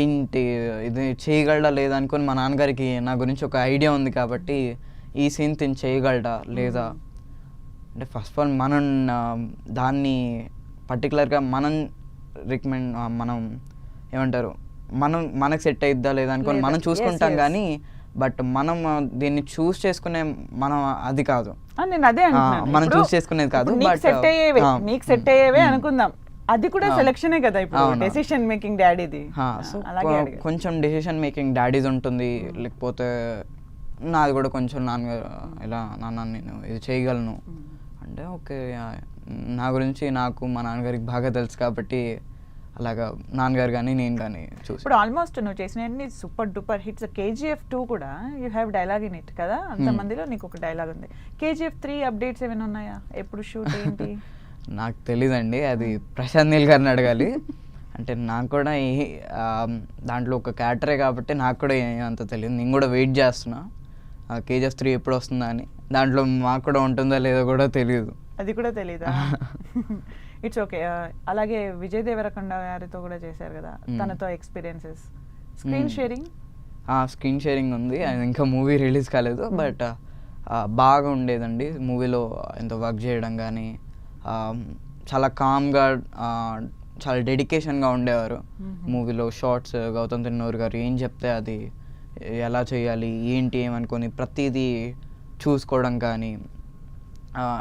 ఏంటి ఇది చేయగలడా లేదా అనుకొని మా నాన్నగారికి నా గురించి ఒక ఐడియా ఉంది కాబట్టి ఈ సీన్ తిని చేయగలడా లేదా అంటే ఫస్ట్ ఆఫ్ ఆల్ మనం దాన్ని పర్టికులర్గా మనం రికమెండ్ మనం ఏమంటారు మనకు సెట్ అయిద్దా లేదా అనుకొని మనం చూసుకుంటాం కానీ బట్ మనం దీన్ని చూస్ చేసుకునే మనం అది కాదు, నేను అదే మనం చూస్ చేసుకునేది కాదు. బట్ సెట్ అయ్యేవే మీకు సెట్ అయ్యేవే అనుకుందాం, అది కూడా సెలక్షనే కదా ఇప్పుడు డెసిషన్ మేకింగ్ డాడీది. కొంచెం డెసిషన్ మేకింగ్ డాడీది ఉంటుంది, లేకపోతే నాది కూడా కొంచెం నాన్న నేను ఇది చేయగలను అంటే ఓకే. నా గురించి నాకు మా నాన్నగారికి బాగా తెలుసు కాబట్టి అలాగా నాన్నగారు కానీ నేను కానీ చూసి ఇప్పుడు ఆల్మోస్ట్ నువ్వు చేసిన సూపర్ డూపర్ హిట్స్. KGF 2 కూడా you have dialogue in it కదా, అంతమందిలో నీకు ఒక డైలాగ్ ఉంది. KGF 3 అప్డేట్స్ ఏమైనా ఉన్నాయా, ఎప్పుడు షూట్ ఏంటి? నాకు తెలీదండి, అది ప్రశాంత్ నీల్ గారిని అడగాలి. అంటే నాకు కూడా దాంట్లో ఒక క్యారెక్టరే కాబట్టి నాకు కూడా అంత తెలియదు. నేను కూడా వెయిట్ చేస్తున్నా KGF 3 ఎప్పుడు వస్తుందా అని. దాంట్లో మాకు కూడా ఉంటుందో లేదో కూడా తెలియదు. అది కూడా తెలీదా? It's okay. అలాగే విజయ్ దేవరకొండ గారితో కూడా చేశారు కదా, తనతో ఎక్స్పీరియన్సెస్, స్క్రీన్ షేరింగ్ ఉంది. అది ఇంకా మూవీ రిలీజ్ కాలేదు బట్ బాగా ఉండేదండి మూవీలో. ఎంతో వర్క్ చేయడం కానీ చాలా కామ్గా చాలా డెడికేషన్గా ఉండేవారు మూవీలో. షార్ట్స్ గౌతమ్ తిన్నూరు గారు ఏం చెప్తే అది ఎలా చేయాలి ఏంటి ఏమనుకొని ప్రతిదీ చూసుకోవడం కానీ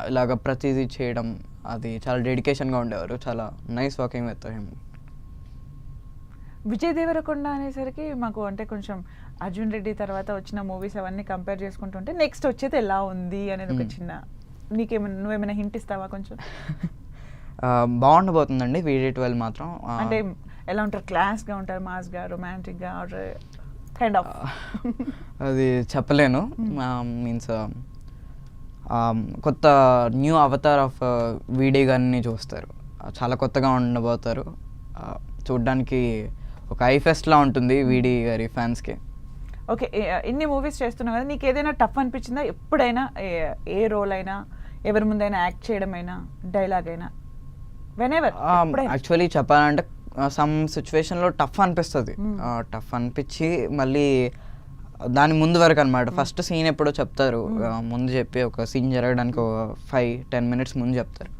ఇలాగ ప్రతిదీ చేయడం, అది చాలా డెడికేషన్గా ఉండేవారు. చాలా nice working with him. Vijay Deverakonda అనేసరికి మాకు అంటే కొంచెం అర్జున్ రెడ్డి తర్వాత వచ్చిన మూవీస్ అవన్నీ కంపేర్ చేసుకుంటుంటే నెక్స్ట్ వచ్చేది ఎలా ఉంది అనేది ఒక చిన్న నువ్వేమైనా హింట్ ఇస్తావా కొంచెం? బాగుండబోతుందండి VD12 మాత్రం. అంటే ఎలా ఉంటారు, క్లాస్గా ఉంటారు, మాస్గా, రొమాంటిక్గా, కైండ్ ఆఫ్? అది చెప్పలేను. మీన్స్ కొత్త న్యూ అవతార్ ఆఫ్ VD గారిని చూస్తారు. చాలా కొత్తగా ఉండబోతారు. చూడ్డానికి ఒక ఐఫెస్ట్లా ఉంటుంది VD గారి ఫ్యాన్స్కి. ఓకే, ఇన్ని మూవీస్ చేస్తున్నావు కదా, నీకు ఏదైనా టఫ్ అనిపించిందా ఎప్పుడైనా? ఏ రోల్ అయినా, ఎవరి ముందైనా యాక్ట్ చేయడం అయినా, డైలాగ్ అయినా, వెనెవర్? యాక్చువల్లీ చెప్పాలంటే సమ్ సిచ్యువేషన్లో టఫ్ అనిపిస్తుంది. టఫ్ అనిపించి మళ్ళీ దాని ముందు వరకు అనమాట. ఫస్ట్ సీన్ ఎప్పుడో చెప్తారు, ముందు చెప్పి ఒక సీన్ జరగడానికి ఒక 5-10 minutes ముందు చెప్తారు.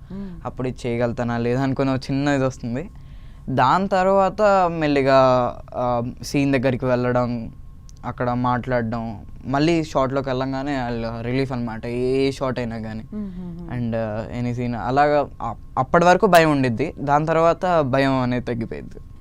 అప్పుడు ఇది చేయగలుగుతానా లేదా అనుకుని ఒక చిన్న ఇది వస్తుంది. దాని తర్వాత మెల్లిగా సీన్ దగ్గరికి వెళ్ళడం, అక్కడ మాట్లాడడం, మళ్ళీ షార్ట్లోకి వెళ్ళంగానే రిలీఫ్ అనమాట ఏ షార్ట్ అయినా కానీ. అండ్ ఎనీ సీన్ అలాగా అప్పటి వరకు భయం ఉండిద్ది, దాని తర్వాత భయం అనేది తగ్గిపోయింది.